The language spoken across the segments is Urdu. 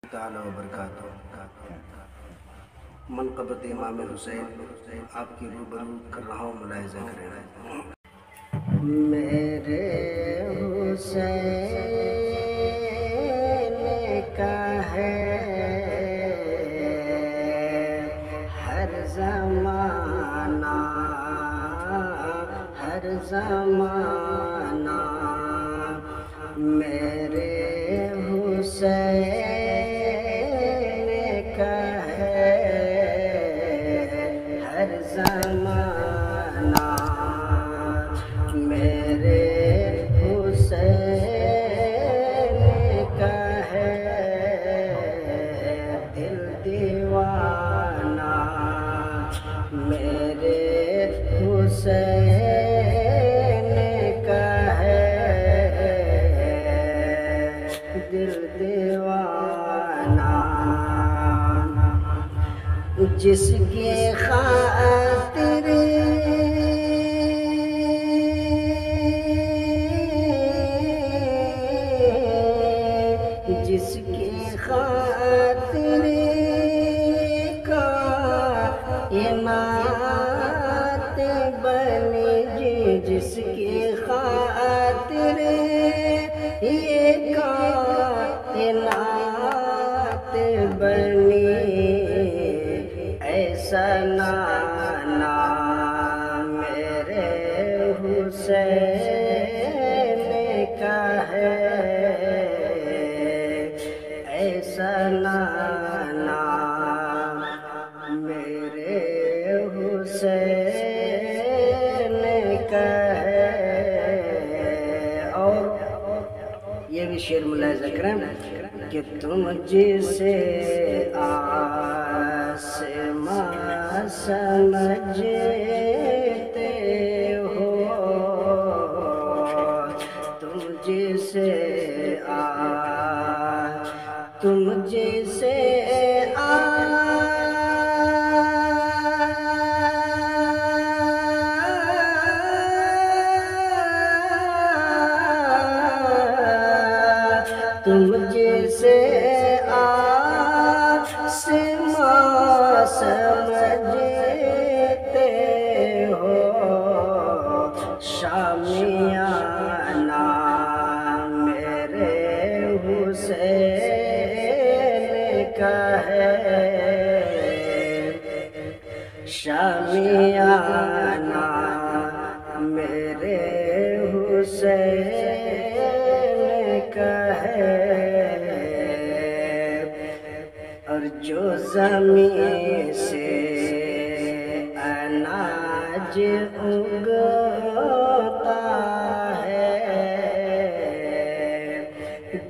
تعالی وبرکاتہ۔ منقبت امام حسین آپ کی روبرو کر رہا ہوں، ملاحظہ کریں۔ میرے حسین کا ہے ہر زمانہ، ہر زمانہ، میرے حسین کا ہے ہر زمانہ، میرے حسین کا ہے دل دیوانہ، میرے حسین کا ہے دل دیوانہ، جس کی خاطر جس کی خاطر کائنات بنی، جس کی خاطر یہ کائنات بنی، ایسا نانا میرے حسین کا ہے، ایسا نانا میرے حسین کا ہے۔ اور یہ بھی شعر ملاحظہ کریں کہ تم جسے آسماں سمجھتے ہو، تم جسے تم جسے تم جسے آسماں سمجھتے ہو، شامیانہ میرے حسین کا ہے، شامیانہ میرے حسین کا ہے، اور جو زمین سے اناج اگتا ہے،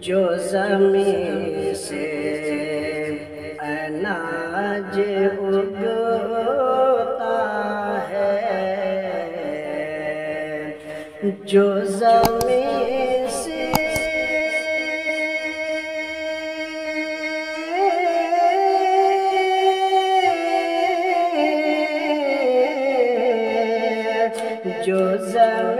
جو زمین سے اناج اگتا ہے، جو زمین سے جو زمین